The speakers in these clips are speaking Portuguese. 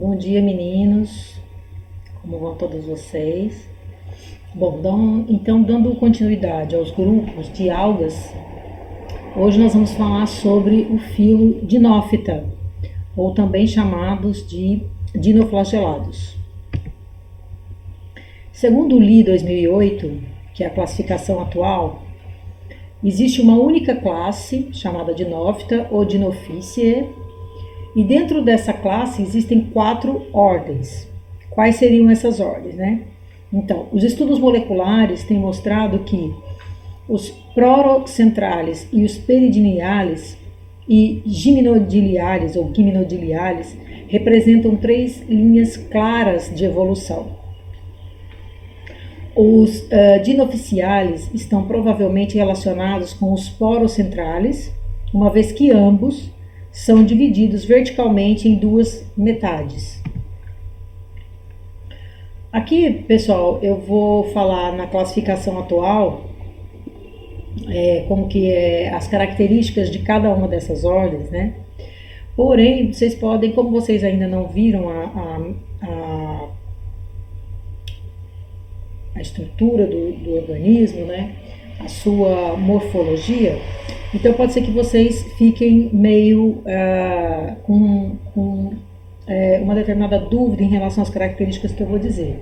Bom dia, meninos. Como vão todos vocês? Bom, então, dando continuidade aos grupos de algas, hoje nós vamos falar sobre o filo dinófita, ou também chamados de dinoflagelados. Segundo o Lee 2008, que é a classificação atual, existe uma única classe chamada dinófita ou dinophyceae, e dentro dessa classe existem 4 ordens. Quais seriam essas ordens, né? Então, os estudos moleculares têm mostrado que os prorocentrales e os peridiniales e gymnodiliares ou gymnodiliares representam 3 linhas claras de evolução. Os dinophyceales estão provavelmente relacionados com os porocentrales, uma vez que ambos são divididos verticalmente em 2 metades. Aqui, pessoal, eu vou falar na classificação atual como que é as características de cada uma dessas ordens, né? Porém, vocês podem, como vocês ainda não viram a estrutura do organismo, né? A sua morfologia, então pode ser que vocês fiquem meio com uma determinada dúvida em relação às características que eu vou dizer.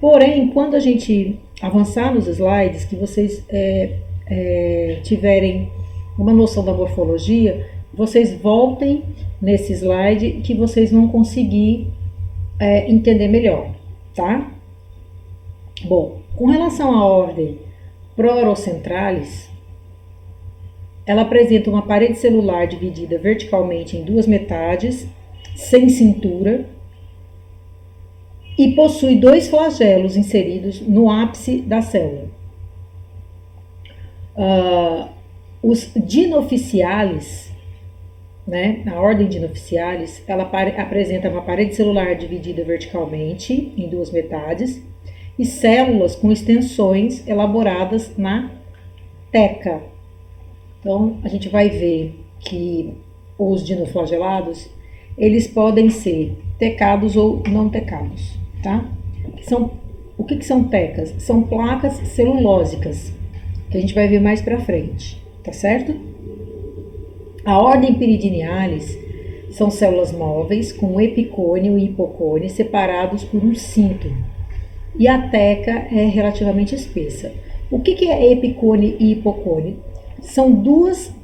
Porém, quando a gente avançar nos slides, que vocês tiverem uma noção da morfologia, vocês voltem nesse slide que vocês vão conseguir entender melhor, tá? Bom, com relação à ordem prorocentralis, ela apresenta uma parede celular dividida verticalmente em 2 metades, sem cintura, e possui 2 flagelos inseridos no ápice da célula. Os dinophyceales, né, a ordem dinophyceales, ela apresenta uma parede celular dividida verticalmente em 2 metades e células com extensões elaboradas na teca. Então, a gente vai ver que os dinoflagelados, eles podem ser tecados ou não tecados, tá? O que são tecas? São placas celulósicas, que a gente vai ver mais pra frente, tá certo? A ordem peridinialis são células móveis com epicônio e hipocônio separados por um cinto, e a teca é relativamente espessa. O que é epicônio e hipocônio? São duas,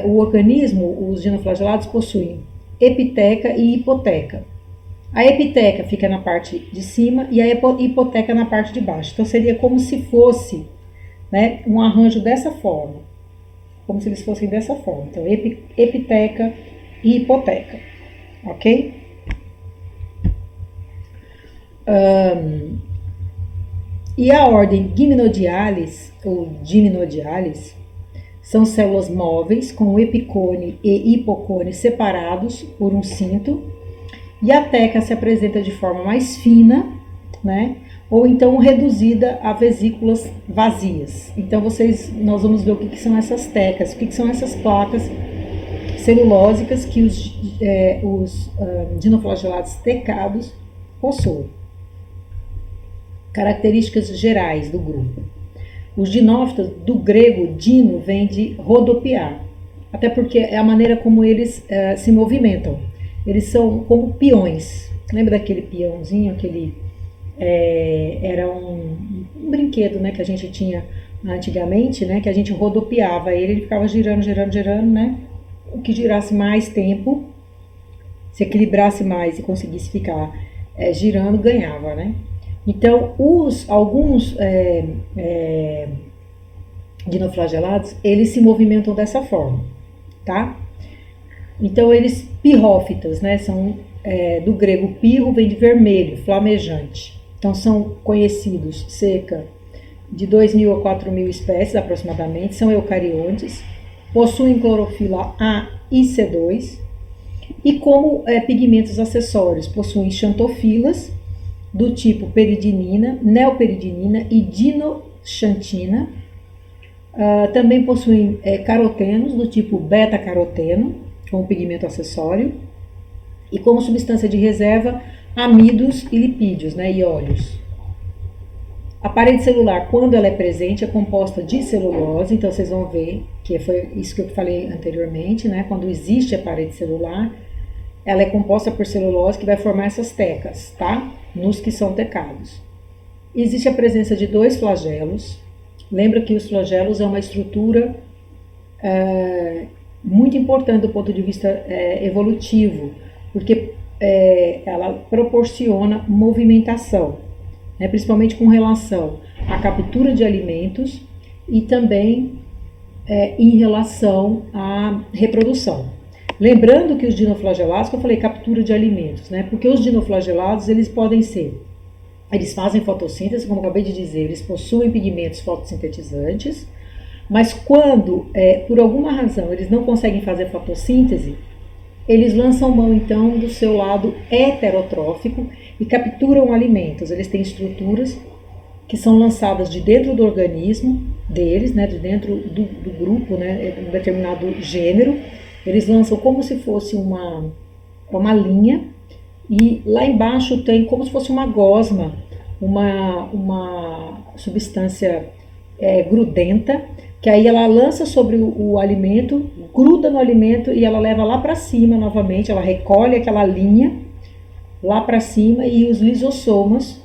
o organismo, os dinoflagelados possuem epiteca e hipoteca. A epiteca fica na parte de cima e a hipoteca na parte de baixo. Então seria como se fosse, né, um arranjo dessa forma, como se eles fossem dessa forma. Então epiteca e hipoteca, ok? E a ordem gymnodialis ou gymnodialis são células móveis com epicônio e hipocônio separados por um cinto, e a teca se apresenta de forma mais fina, né? Ou então reduzida a vesículas vazias. Então nós vamos ver o que são essas tecas, o que são essas placas celulósicas que os dinoflagelados tecados possuem. Características gerais do grupo. Os dinófitas, do grego dino, vem de rodopiar, até porque é a maneira como eles se movimentam. Eles são como peões. Lembra daquele peãozinho, era um brinquedo, né, que a gente tinha antigamente, né, que a gente rodopiava ele ficava girando, né? O que girasse mais tempo, se equilibrasse mais e conseguisse ficar girando, ganhava, né? Então, alguns dinoflagelados, eles se movimentam dessa forma, tá? Então, eles pirrófitas, né? São do grego pirro, vem de vermelho, flamejante. Então, são conhecidos cerca de 2.000 a 4.000 espécies aproximadamente, são eucariontes, possuem clorofila A e C2, e como pigmentos acessórios, possuem xantofilas do tipo peridinina, neoperidinina e dinoxantina. Também possuem carotenos do tipo beta-caroteno, como pigmento acessório. E como substância de reserva, amidos e lipídios, né, e óleos. A parede celular, quando ela é presente, é composta de celulose, então vocês vão ver que foi isso que eu falei anteriormente, né? Quando existe a parede celular, ela é composta por celulose que vai formar essas tecas, tá? Nos que são tecados. Existe a presença de dois flagelos. Lembra que os flagelos é uma estrutura muito importante do ponto de vista evolutivo, porque ela proporciona movimentação, né, principalmente com relação à captura de alimentos e também em relação à reprodução. Lembrando que os dinoflagelados, que eu falei captura de alimentos, né, porque os dinoflagelados eles fazem fotossíntese, como eu acabei de dizer, eles possuem pigmentos fotossintetizantes, mas quando, por alguma razão, eles não conseguem fazer fotossíntese, eles lançam mão, então, do seu lado heterotrófico e capturam alimentos. Eles têm estruturas que são lançadas de dentro do organismo deles, né, de dentro do grupo, né, um determinado gênero. Eles lançam como se fosse uma linha, e lá embaixo tem como se fosse uma gosma, uma substância grudenta, que aí ela lança sobre o alimento, gruda no alimento e ela leva lá para cima novamente, ela recolhe aquela linha lá para cima e os lisossomas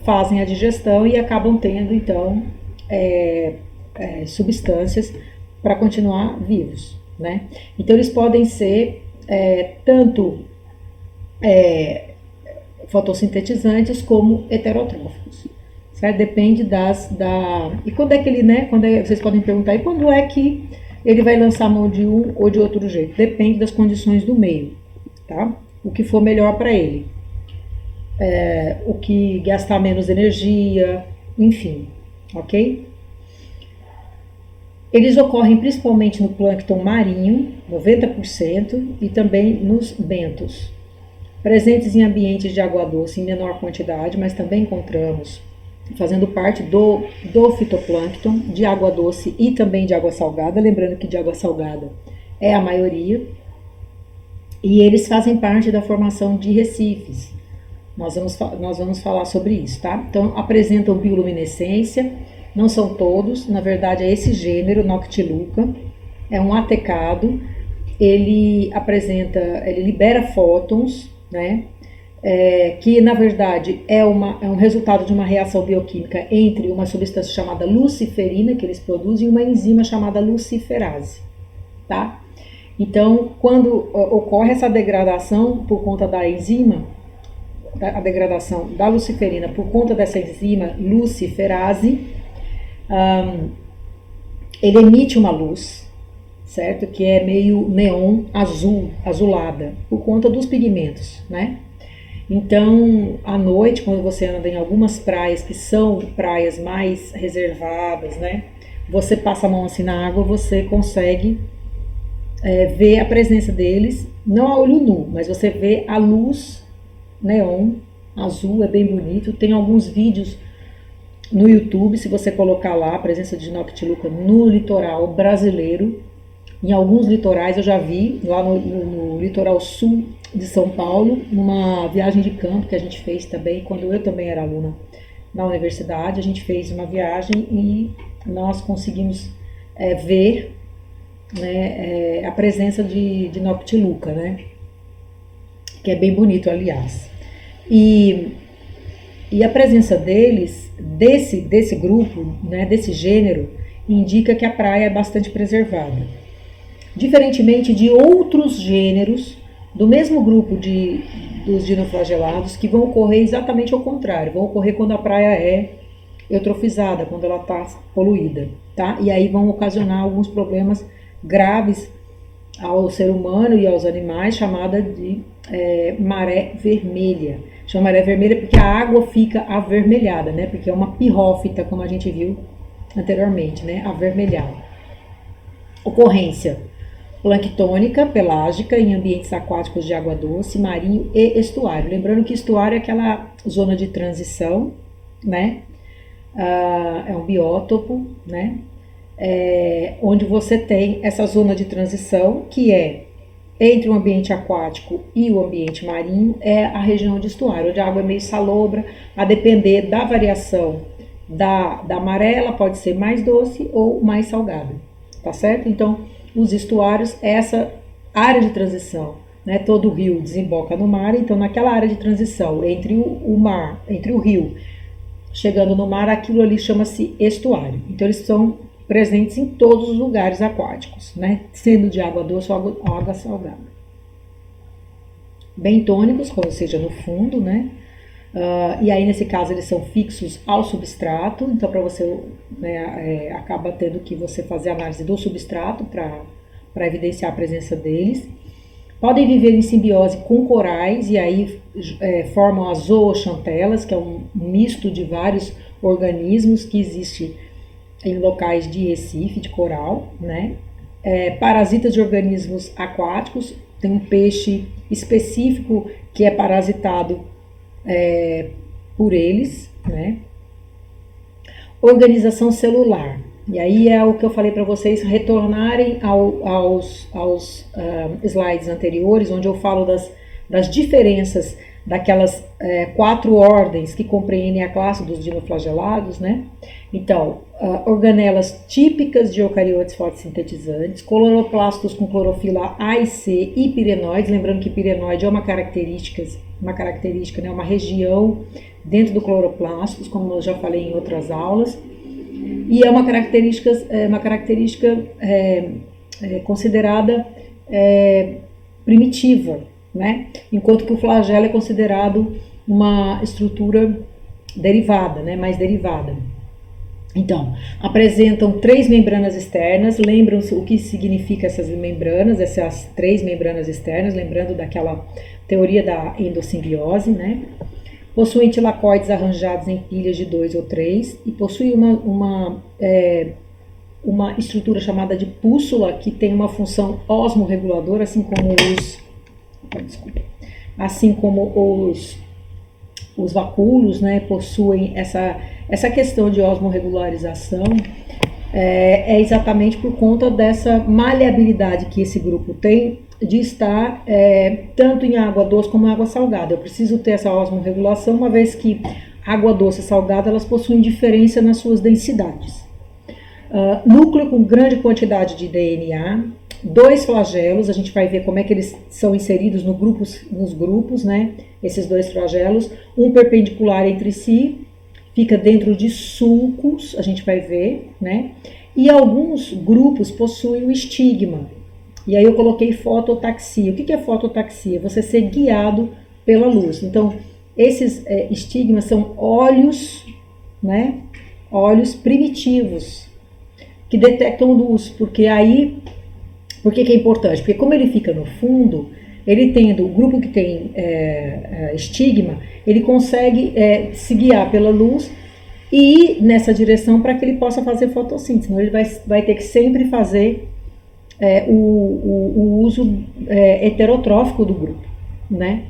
fazem a digestão e acabam tendo então substâncias para continuar vivos, né? Então eles podem ser tanto fotossintetizantes como heterotróficos. Certo? Depende E quando é que ele, né? Vocês podem perguntar, e quando é que ele vai lançar a mão de um ou de outro jeito? Depende das condições do meio, tá? O que for melhor para ele. O que gastar menos energia, enfim, ok? Eles ocorrem principalmente no plâncton marinho, 90%, e também nos bentos. Presentes em ambientes de água doce em menor quantidade, mas também encontramos fazendo parte do fitoplâncton de água doce e também de água salgada, lembrando que de água salgada é a maioria, e eles fazem parte da formação de recifes. Nós vamos falar sobre isso, tá? Então, apresentam bioluminescência, não são todos, na verdade é esse gênero, Noctiluca, é um atecado, ele libera fótons, né? Que na verdade é um resultado de uma reação bioquímica entre uma substância chamada luciferina que eles produzem e uma enzima chamada luciferase, tá? Então, quando ocorre essa degradação por conta da enzima, a degradação da luciferina por conta dessa enzima luciferase, ele emite uma luz, certo? Que é meio neon azulada, por conta dos pigmentos, né? Então, à noite, quando você anda em algumas praias que são praias mais reservadas, né? Você passa a mão assim na água, você consegue ver a presença deles, não a olho nu, mas você vê a luz neon azul, é bem bonito. Tem alguns vídeos no YouTube, se você colocar lá a presença de Noctiluca no litoral brasileiro. Em alguns litorais eu já vi, lá no litoral sul de São Paulo, numa viagem de campo que a gente fez também, quando eu também era aluna na universidade, a gente fez uma viagem e nós conseguimos ver, né, a presença de Noctiluca, né, que é bem bonito, aliás. E a presença deles, desse grupo, né, desse gênero, indica que a praia é bastante preservada. Diferentemente de outros gêneros do mesmo grupo dos dinoflagelados, que vão ocorrer exatamente ao contrário, vão ocorrer quando a praia é eutrofizada, quando ela está poluída, tá? E aí vão ocasionar alguns problemas graves ao ser humano e aos animais, chamada de maré vermelha. Chama maré vermelha porque a água fica avermelhada, né? Porque é uma pirrófita, como a gente viu anteriormente, né? Avermelhada. Ocorrência planctônica, pelágica, em ambientes aquáticos de água doce, marinho e estuário. Lembrando que estuário é aquela zona de transição, né? É um biótopo, né? Onde você tem essa zona de transição, que é entre o ambiente aquático e o ambiente marinho é a região de estuário, onde a água é meio salobra, a depender da variação da maré, ela pode ser mais doce ou mais salgada, tá certo? Então, os estuários é essa área de transição, né? Todo o rio desemboca no mar, então naquela área de transição entre o mar, entre o rio chegando no mar, aquilo ali chama-se estuário. Então, eles são presentes em todos os lugares aquáticos, né? Sendo de água doce ou água salgada. Bentônicos, quando seja no fundo, né? E aí, nesse caso, eles são fixos ao substrato, então para você, né, acaba tendo que você fazer análise do substrato para evidenciar a presença deles. Podem viver em simbiose com corais, e aí formam as zoochantelas, que é um misto de vários organismos que existe em locais de recife, de coral, né? Parasitas de organismos aquáticos, tem um peixe específico que é parasitado por eles, né? Organização celular. E aí é o que eu falei para vocês retornarem aos slides anteriores, onde eu falo das diferenças daquelas 4 ordens que compreendem a classe dos dinoflagelados, né? Então, organelas típicas de eucariotes fotossintetizantes, cloroplastos com clorofila A e C e pirenoides, lembrando que pirenoide é uma característica, né, uma região dentro do cloroplastos, como eu já falei em outras aulas, e é uma característica considerada primitiva, né? Enquanto que o flagelo é considerado uma estrutura derivada, né? Mais derivada. Então, apresentam 3 membranas externas. Lembram-se o que significa essas membranas, essas 3 membranas externas, lembrando daquela teoria da endossimbiose, né? Possuem tilacoides arranjados em pilhas de 2 ou 3 e possuem uma estrutura chamada de pússula, que tem uma função osmorreguladora, assim como os vacúolos, né, possuem essa questão de osmorregularização, é exatamente por conta dessa maleabilidade que esse grupo tem de estar tanto em água doce como em água salgada. Eu preciso ter essa osmorregulação, uma vez que água doce e salgada elas possuem diferença nas suas densidades. Núcleo com grande quantidade de DNA, 2 flagelos, a gente vai ver como é que eles são inseridos nos grupos, né? Esses 2 flagelos, um perpendicular entre si, fica dentro de sulcos, a gente vai ver, né? E alguns grupos possuem o estigma. E aí eu coloquei fototaxia. O que é fototaxia? Você ser guiado pela luz. Então, esses estigmas são olhos, né? Olhos primitivos que detectam luz, porque aí, por que é importante? Porque como ele fica no fundo, ele tendo o grupo que tem estigma, ele consegue se guiar pela luz e ir nessa direção para que ele possa fazer fotossíntese. Senão ele vai ter que sempre fazer o uso heterotrófico do grupo, né?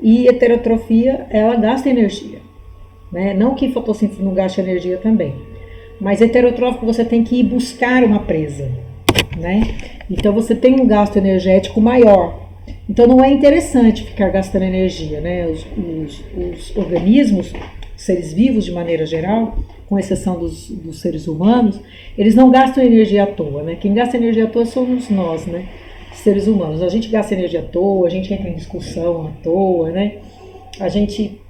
E heterotrofia, ela gasta energia, né? Não que fotossíntese não gaste energia também, mas heterotrófico você tem que ir buscar uma presa, né? Então você tem um gasto energético maior. Então não é interessante ficar gastando energia, né? Os organismos, os seres vivos de maneira geral, com exceção dos seres humanos, eles não gastam energia à toa, né? Quem gasta energia à toa somos nós, né? Seres humanos. A gente gasta energia à toa, a gente entra em discussão à toa, né? A gente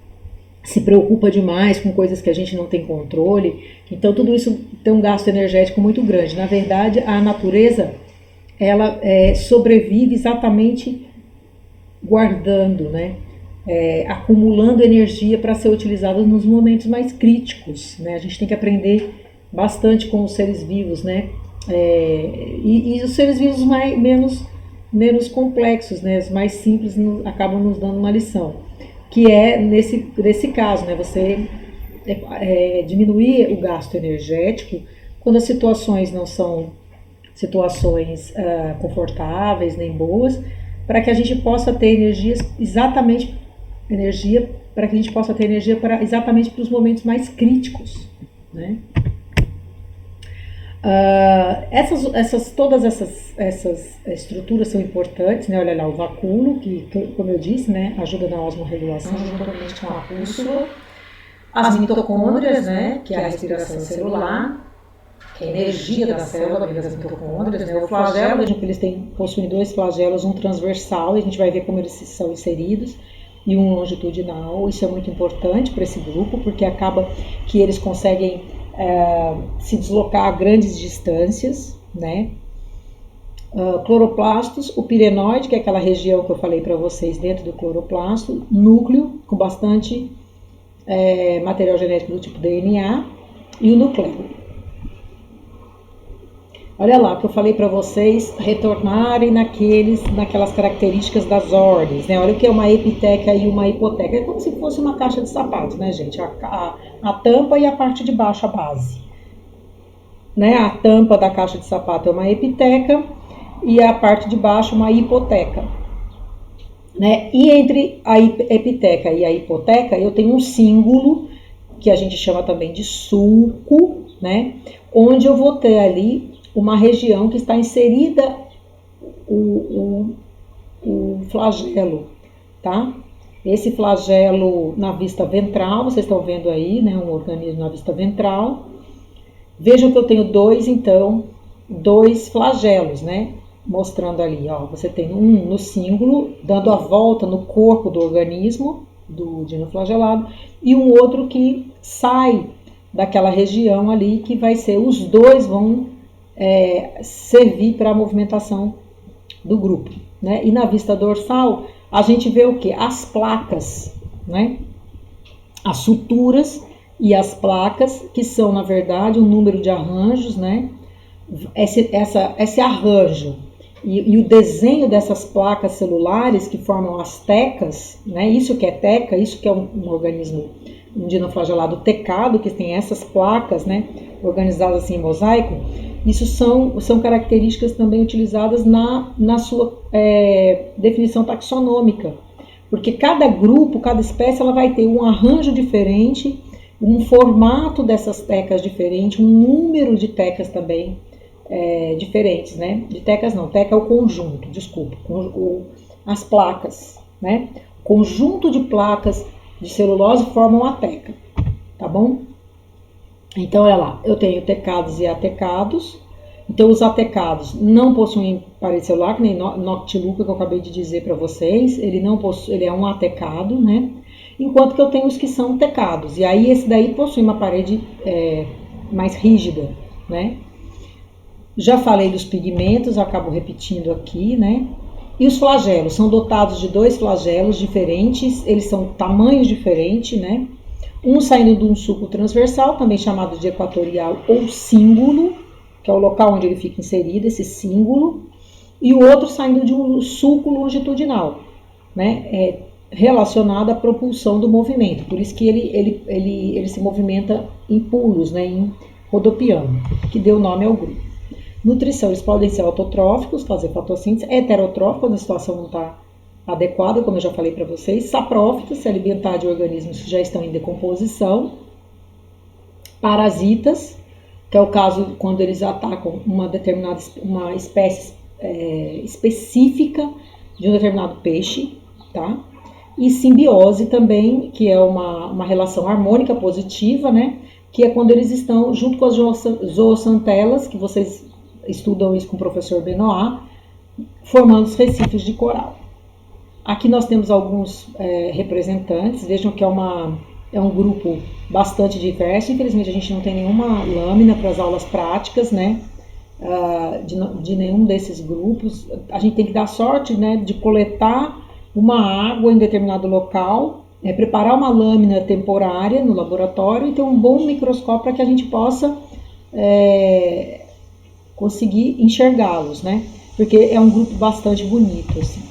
se preocupa demais com coisas que a gente não tem controle. Então tudo isso tem um gasto energético muito grande. Na verdade, a natureza, ela sobrevive exatamente guardando, né? Acumulando energia para ser utilizada nos momentos mais críticos, né? A gente tem que aprender bastante com os seres vivos, né? E os seres vivos menos complexos, né? Os mais simples acabam nos dando uma lição, que é nesse caso, né? Você diminuir o gasto energético quando as situações não são situações confortáveis nem boas, para que a gente possa ter energia para que a gente possa ter energia exatamente para os momentos mais críticos, né? Todas essas estruturas são importantes, né? Olha lá, o vacúolo, que como eu disse, né, ajuda na osmorregulação juntamente com a pústula. As mitocôndrias, né, que é a respiração celular, que é a energia da célula, das mitocôndrias, né? O flagelo, vejam que eles possuem dois flagelos, um transversal, e a gente vai ver como eles são inseridos, e um longitudinal. Isso é muito importante para esse grupo, porque acaba que eles conseguem se deslocar a grandes distâncias, né? Cloroplastos, o pirenoide, que é aquela região que eu falei para vocês dentro do cloroplasto, núcleo com bastante material genético do tipo DNA, e o nucleolo. Olha lá, que eu falei para vocês retornarem naquelas características das ordens, né? Olha o que é uma epiteca e uma hipoteca. É como se fosse uma caixa de sapatos, né, gente? A tampa e a parte de baixo, a base. Né? A tampa da caixa de sapato é uma epiteca e a parte de baixo uma hipoteca. Né? E entre a epiteca e a hipoteca eu tenho um símbolo, que a gente chama também de sulco, né? Onde eu vou ter ali uma região que está inserida o flagelo, tá? Esse flagelo na vista ventral, vocês estão vendo aí, né? Um organismo na vista ventral. Vejam que eu tenho dois flagelos, né? Mostrando ali, ó, você tem um no símbolo, dando a volta no corpo do organismo, do dinoflagelado, e um outro que sai daquela região ali, que vai ser, os dois vão servir para a movimentação do grupo, né? E na vista dorsal, a gente vê o que? As placas, né? As suturas e as placas, que são, na verdade, um número de arranjos, né? Esse arranjo e o desenho dessas placas celulares que formam as tecas, né? Isso que é teca, isso que é um organismo, um dinoflagelado tecado, que tem essas placas, né? Organizadas assim em mosaico. Isso são características também utilizadas na sua definição taxonômica, porque cada grupo, cada espécie, ela vai ter um arranjo diferente, um formato dessas tecas diferente, um número de tecas também diferentes, né? De tecas não, teca é o conjunto, desculpa, as placas, né? Conjunto de placas de celulose formam a teca, tá bom? Então, olha lá, eu tenho tecados e atecados. Então, os atecados não possuem parede celular, que nem Noctiluca, que eu acabei de dizer para vocês. Ele é um atecado, né? Enquanto que eu tenho os que são tecados. E aí, esse daí possui uma parede mais rígida, né? Já falei dos pigmentos, acabo repetindo aqui, né? E os flagelos são dotados de dois flagelos diferentes, eles são tamanhos diferentes, né? Um saindo de um sulco transversal, também chamado de equatorial ou símbolo, que é o local onde ele fica inserido, esse símbolo, e o outro saindo de um sulco longitudinal, né? Relacionado à propulsão do movimento, por isso que ele se movimenta em pulos, né? Rodopiando, que deu nome ao grupo. Nutrição, eles podem ser autotróficos, fazer fotossíntese, heterotróficos, quando a situação não está adequada, como eu já falei para vocês, saprófitos, se alimentar de organismos que já estão em decomposição, parasitas, que é o caso quando eles atacam uma espécie específica de um determinado peixe, tá? E simbiose também, que é uma relação harmônica positiva, né? Que é quando eles estão junto com as zooxantelas, que vocês estudam isso com o professor Benoit, formando os recifes de coral. Aqui nós temos alguns representantes, vejam que é um grupo bastante diverso. Infelizmente a gente não tem nenhuma lâmina para as aulas práticas, né, de nenhum desses grupos. A gente tem que dar sorte, né, de coletar uma água em determinado local, preparar uma lâmina temporária no laboratório e ter um bom microscópio para que a gente possa conseguir enxergá-los, né, porque é um grupo bastante bonito, assim.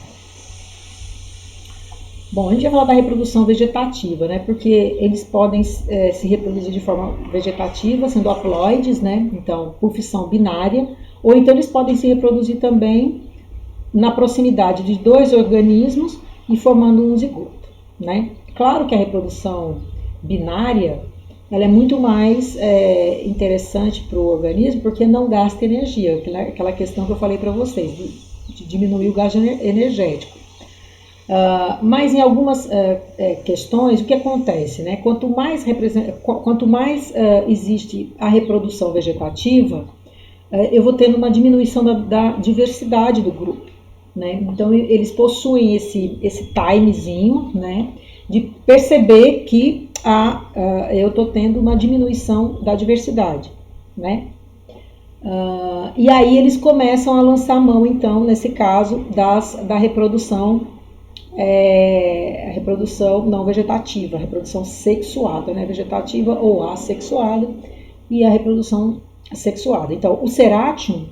Bom, a gente vai falar da reprodução vegetativa, né? Porque eles podem se reproduzir de forma vegetativa, sendo haploides, né? Então, por fissão binária, ou então eles podem se reproduzir também na proximidade de dois organismos e formando um zigoto, né? Claro que a reprodução binária, ela é muito mais interessante para o organismo porque não gasta energia, aquela questão que eu falei para vocês, de diminuir o gasto energético. Mas em algumas questões, o que acontece? Né? Quanto mais existe a reprodução vegetativa, eu vou tendo uma diminuição da diversidade do grupo. Né? Então, eles possuem esse timezinho, né, de perceber que eu estou tendo uma diminuição da diversidade. Né? E aí eles começam a lançar mão, então, nesse caso, da reprodução, a reprodução não vegetativa, a reprodução sexuada, né? Vegetativa ou assexuada, e a reprodução sexuada. Então, o Seratium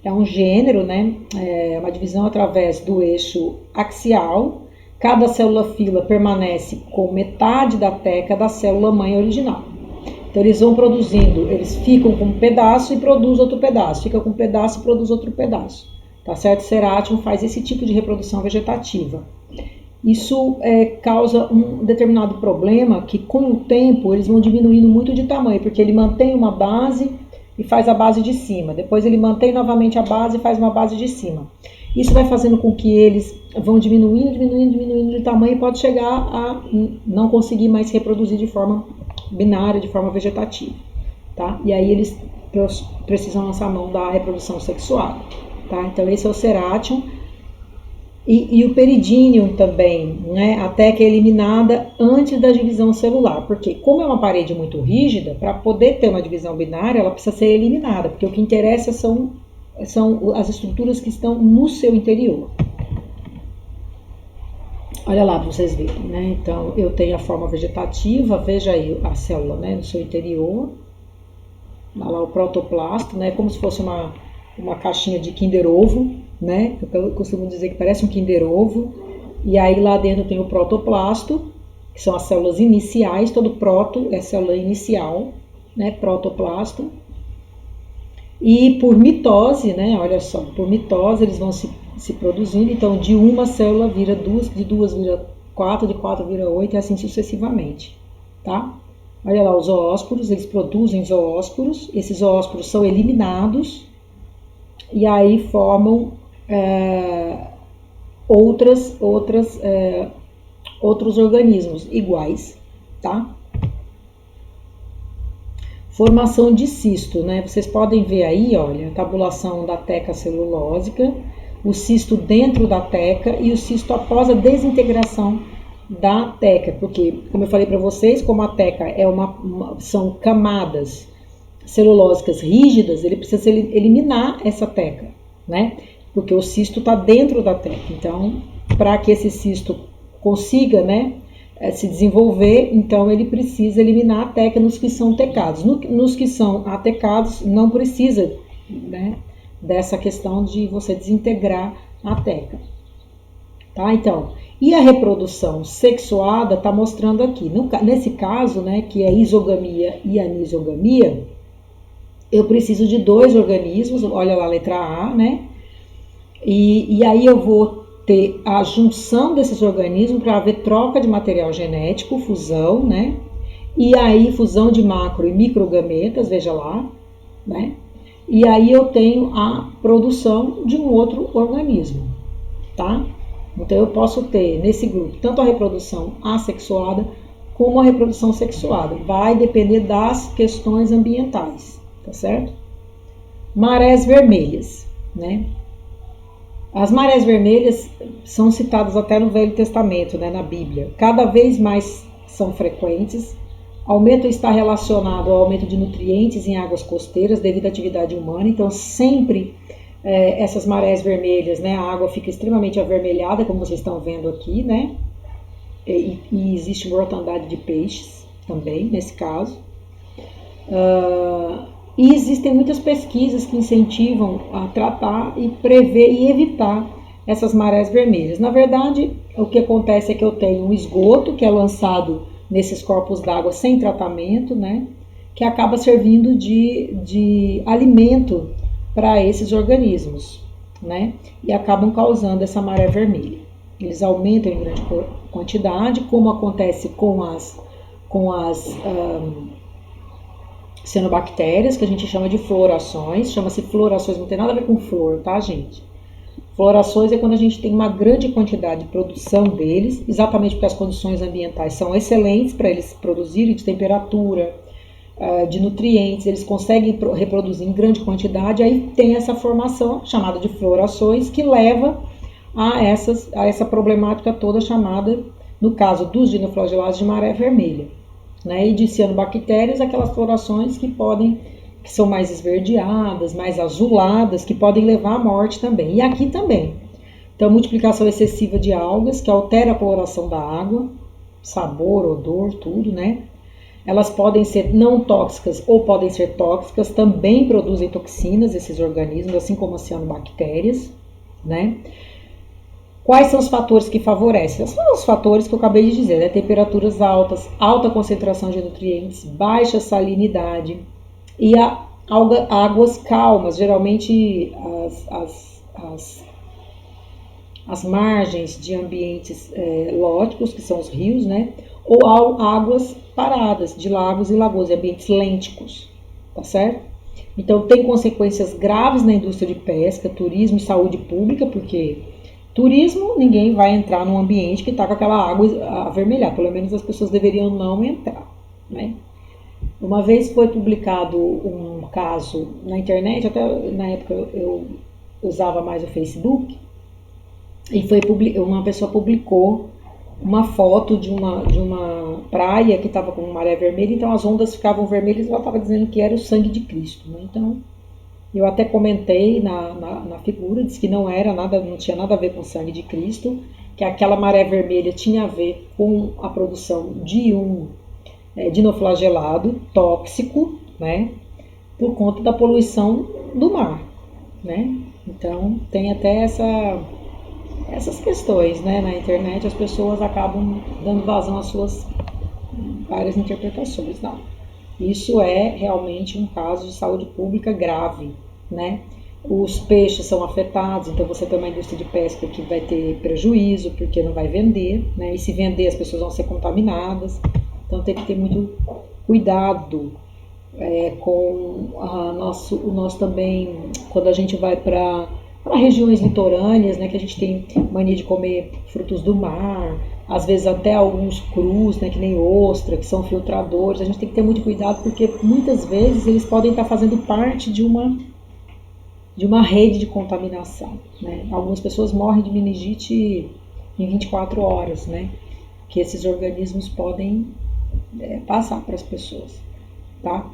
é um gênero, né? É uma divisão através do eixo axial. Cada célula fila permanece com metade da teca da célula mãe original. Então, eles vão produzindo, eles ficam com um pedaço e produzem outro pedaço, fica com um pedaço e produz outro pedaço. Tá certo? O Seratium faz esse tipo de reprodução vegetativa. Isso causa um determinado problema que, com o tempo, eles vão diminuindo muito de tamanho, porque ele mantém uma base e faz a base de cima. Depois ele mantém novamente a base e faz uma base de cima. Isso vai fazendo com que eles vão diminuindo de tamanho e pode chegar a não conseguir mais reproduzir de forma binária, de forma vegetativa. Tá? E aí eles precisam lançar mão da reprodução sexuada. Tá? Então esse é o Seratium. E o Peridinium também, né? A teca é eliminada antes da divisão celular, porque como é uma parede muito rígida, para poder ter uma divisão binária, ela precisa ser eliminada, porque o que interessa são as estruturas que estão no seu interior. Olha lá para vocês verem, né? Então, eu tenho a forma vegetativa, veja aí a célula, né, no seu interior. Olha lá o protoplasto, né? Como se fosse uma caixinha de Kinder Ovo, né? Eu costumo dizer que parece um Kinder Ovo. E aí lá dentro tem o protoplasto, que são as células iniciais. Todo proto é célula inicial, né? Protoplasto. E por mitose, né? Olha só, por mitose eles vão se produzindo. Então, de uma célula vira duas, de duas vira quatro, de quatro vira 8 e assim sucessivamente, tá? Olha lá os zoósporos, eles produzem zoósporos. Esses zoósporos são eliminados e aí formam outros organismos iguais, tá? Formação de cisto, né? Vocês podem ver aí, olha, a tabulação da teca celulósica, o cisto dentro da teca e o cisto após a desintegração da teca, porque, como eu falei para vocês, como a teca são camadas celulósicas rígidas, ele precisa eliminar essa teca, né? Porque o cisto está dentro da teca. Então, para que esse cisto consiga, né, se desenvolver, então ele precisa eliminar a teca nos que são tecados. Nos que são atecados, não precisa, né, dessa questão de você desintegrar a teca. Tá? Então, e a reprodução sexuada está mostrando aqui. Nesse caso, né, que é isogamia e anisogamia, eu preciso de dois organismos, olha lá a letra A, né? E aí eu vou ter a junção desses organismos para haver troca de material genético, fusão, né? E aí fusão de macro e microgametas, veja lá, né? E aí eu tenho a produção de um outro organismo, tá? Então eu posso ter nesse grupo tanto a reprodução assexuada como a reprodução sexuada. Vai depender das questões ambientais, tá certo? Marés vermelhas, né? As marés vermelhas são citadas até no Velho Testamento, né, na Bíblia. Cada vez mais são frequentes. Aumento está relacionado ao aumento de nutrientes em águas costeiras devido à atividade humana. Então, sempre essas marés vermelhas, né, a água fica extremamente avermelhada, como vocês estão vendo aqui, né? E existe mortandade de peixes também, nesse caso. E existem muitas pesquisas que incentivam a tratar e prever e evitar essas marés vermelhas. Na verdade, o que acontece é que eu tenho um esgoto que é lançado nesses corpos d'água sem tratamento, né, que acaba servindo de alimento para esses organismos, né, e acabam causando essa maré vermelha. Eles aumentam em grande quantidade, como acontece com as cianobactérias, que a gente chama de fluorações. Chama-se fluorações, não tem nada a ver com flor, tá, gente? Fluorações é quando a gente tem uma grande quantidade de produção deles, exatamente porque as condições ambientais são excelentes para eles produzirem, de temperatura, de nutrientes, eles conseguem reproduzir em grande quantidade, aí tem essa formação chamada de fluorações que leva a essa problemática toda chamada, no caso dos dinoflagelados, de maré vermelha, né? E de cianobactérias, aquelas fluorações que são mais esverdeadas, mais azuladas, que podem levar à morte também. E aqui também. Então, multiplicação excessiva de algas, que altera a coloração da água, sabor, odor, tudo, né? Elas podem ser não tóxicas ou podem ser tóxicas, também produzem toxinas, esses organismos, assim como as cianobactérias, né? Quais são os fatores que favorecem? São os fatores que eu acabei de dizer, né? Temperaturas altas, alta concentração de nutrientes, baixa salinidade e águas calmas, geralmente as margens de ambientes lóticos, que são os rios, né? Ou águas paradas, de lagos e lagoas, ambientes lênticos, tá certo? Então, tem consequências graves na indústria de pesca, turismo e saúde pública, porque turismo, ninguém vai entrar num ambiente que está com aquela água avermelhada, pelo menos as pessoas deveriam não entrar, né? Uma vez foi publicado um caso na internet, até na época eu usava mais o Facebook, e uma pessoa publicou uma foto de uma praia que estava com maré vermelha, então as ondas ficavam vermelhas e ela estava dizendo que era o sangue de Cristo, né? Então, eu até comentei na figura, disse que não tinha nada a ver com o sangue de Cristo, que aquela maré vermelha tinha a ver com a produção de um dinoflagelado tóxico, né? Por conta da poluição do mar, né? Então, tem até essas questões, né? Na internet as pessoas acabam dando vazão às suas várias interpretações. Não. Isso é realmente um caso de saúde pública grave, né? Os peixes são afetados, então você tem uma indústria de pesca que vai ter prejuízo, porque não vai vender, né? E se vender as pessoas vão ser contaminadas, então tem que ter muito cuidado com o nosso também, quando a gente vai para regiões litorâneas, né, que a gente tem mania de comer frutos do mar, às vezes até alguns crus, né, que nem ostra, que são filtradores, a gente tem que ter muito cuidado porque muitas vezes eles podem estar fazendo parte de uma rede de contaminação, né? Algumas pessoas morrem de meningite em 24 horas, né? Que esses organismos podem passar para as pessoas, tá?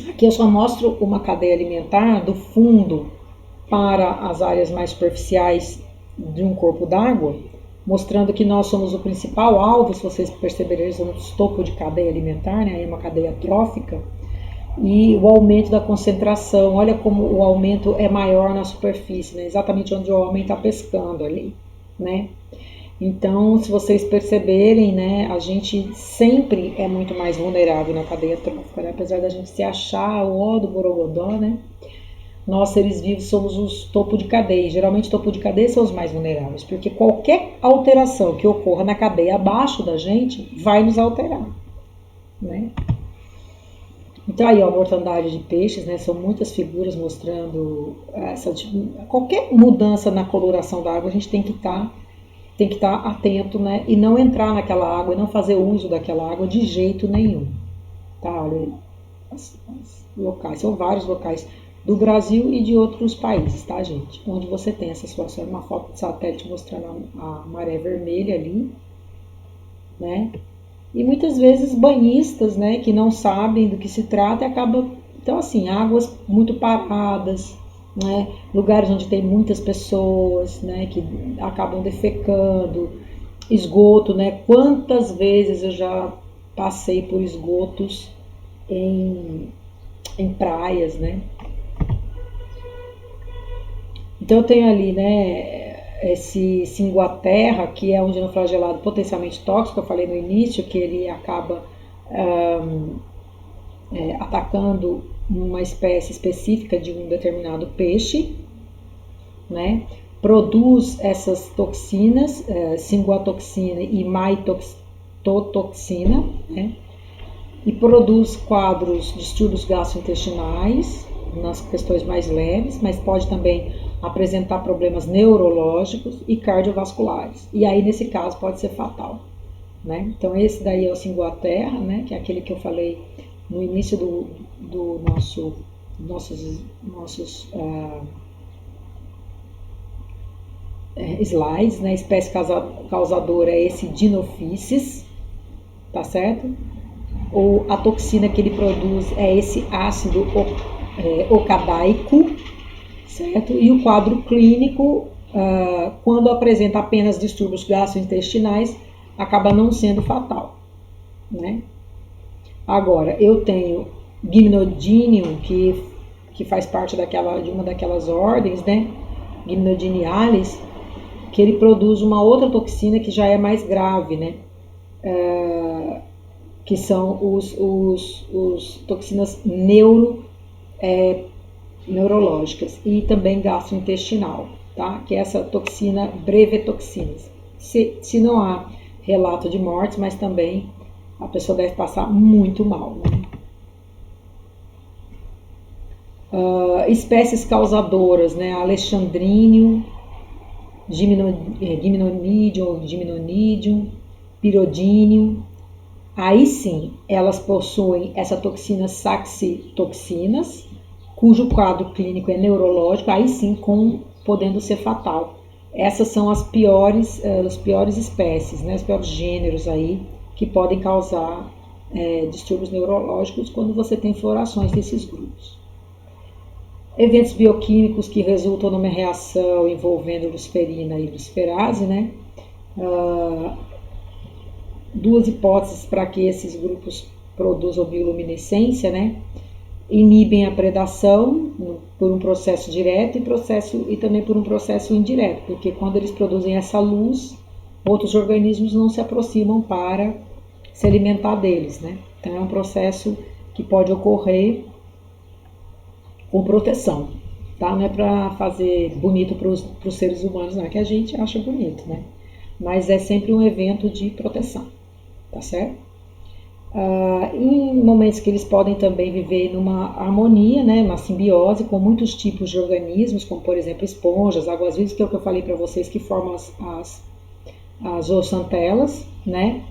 Aqui eu só mostro uma cadeia alimentar do fundo para as áreas mais superficiais de um corpo d'água, mostrando que nós somos o principal alvo, se vocês perceberem, somos topo de cadeia alimentar, né? É uma cadeia trófica, e o aumento da concentração, olha como o aumento é maior na superfície, né? Exatamente onde o homem está pescando ali, né? Então, se vocês perceberem, né, a gente sempre é muito mais vulnerável na cadeia trófica, né? Apesar da gente se achar o ó do borogodó, né? Nós, seres vivos, somos os topo de cadeia. Geralmente, topo de cadeia são os mais vulneráveis, porque qualquer alteração que ocorra na cadeia abaixo da gente vai nos alterar, né? Então, aí, ó, a mortandade de peixes, né? São muitas figuras mostrando qualquer mudança na coloração da água, a gente tem que estar atento, né? E não entrar naquela água, e não fazer uso daquela água de jeito nenhum, tá? Olha, os locais, são vários locais do Brasil e de outros países, tá, gente? Onde você tem essa situação, uma foto de satélite mostrando a maré vermelha ali, né? E muitas vezes banhistas, né, que não sabem do que se trata e acabam, então assim, águas muito paradas, né, lugares onde tem muitas pessoas, né, que acabam defecando, esgoto, né? Quantas vezes eu já passei por esgotos em praias, né? Então eu tenho ali, né, esse Cinguaterra, que é um dinoflagelado potencialmente tóxico, eu falei no início, que ele acaba atacando uma espécie específica de um determinado peixe, né? Produz essas toxinas, cinguatoxina e maitotoxina, né? e produz quadros, distúrbios gastrointestinais, nas questões mais leves, mas pode também apresentar problemas neurológicos e cardiovasculares. E aí, nesse caso, pode ser fatal. Né? Então, esse daí é o Cingolterra, né? Que é aquele que eu falei no início do nossos slides, né? A espécie causadora é esse Dinophysis, tá certo? Ou a toxina que ele produz é esse ácido ocadaico, certo? E o quadro clínico, quando apresenta apenas distúrbios gastrointestinais, acaba não sendo fatal, né? Agora, eu tenho Gymnodinium, que faz parte de uma daquelas ordens, né? Gymnodinialis, que ele produz uma outra toxina que já é mais grave, né? Que são os toxinas neurológicas e também gastrointestinal, tá? Que é essa toxina brevetoxinas. Se não há relato de mortes, mas também a pessoa deve passar muito mal, né? Espécies causadoras, né? Alexandrinium, Gymnonidium, Pyrodinium. Aí sim, elas possuem essa toxina saxitoxinas, cujo quadro clínico é neurológico, aí sim podendo ser fatal. Essas são as piores espécies, né, os piores gêneros aí que podem causar distúrbios neurológicos quando você tem florações desses grupos. Eventos bioquímicos que resultam numa reação envolvendo luciferina e luciferase, né? Duas hipóteses para que esses grupos produzam bioluminescência, né? Inibem a predação por um processo direto e também por um processo indireto, porque quando eles produzem essa luz, outros organismos não se aproximam para se alimentar deles, né? Então é um processo que pode ocorrer com proteção, tá? Não é para fazer bonito para os seres humanos, não é que a gente acha bonito, né? Mas é sempre um evento de proteção, tá certo? Em momentos que eles podem também viver numa harmonia, né, uma simbiose com muitos tipos de organismos, como por exemplo esponjas, águas-vivas, que é o que eu falei para vocês, que formam as zooxantelas, né?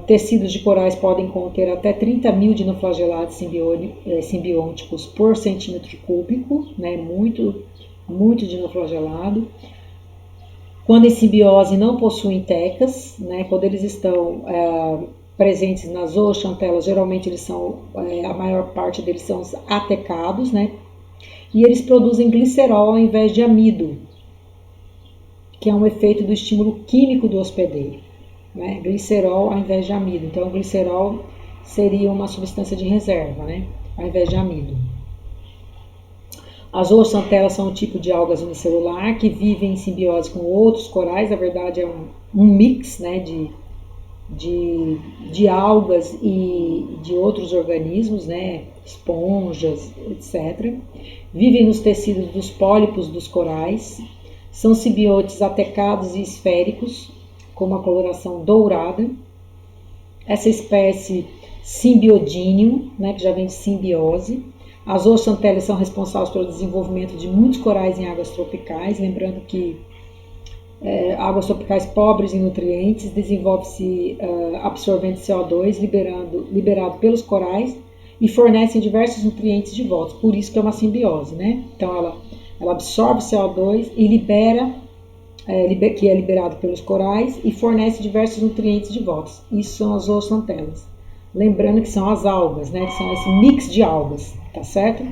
Tecidos de corais podem conter até 30 mil dinoflagelados simbióticos por centímetro cúbico, né? Muito dinoflagelado. Quando em simbiose não possuem tecas, né? Quando eles estão presentes nas zooxantelas, geralmente eles são, a maior parte deles são atecados, né? E eles produzem glicerol ao invés de amido, que é um efeito do estímulo químico do hospedeiro, né? Glicerol ao invés de amido. Então, o glicerol seria uma substância de reserva, né? Ao invés de amido. As zooxantelas são um tipo de algas unicelular que vivem em simbiose com outros corais. Na verdade, é um mix, né, de algas e de outros organismos, né, esponjas, etc. Vivem nos tecidos dos pólipos dos corais. São simbiontes atecados e esféricos, com uma coloração dourada. Essa espécie Symbiodinium, né, que já vem de simbiose. As zooxantelas são responsáveis pelo desenvolvimento de muitos corais em águas tropicais, lembrando que águas tropicais pobres em nutrientes, desenvolve-se absorvente CO2 liberado pelos corais e fornecem diversos nutrientes de volta, por isso que é uma simbiose, né? Então ela absorve CO2 e que é liberado pelos corais e fornece diversos nutrientes de volta. Isso são as zooxantelas. Lembrando que são as algas, né? Que são esse mix de algas, tá certo?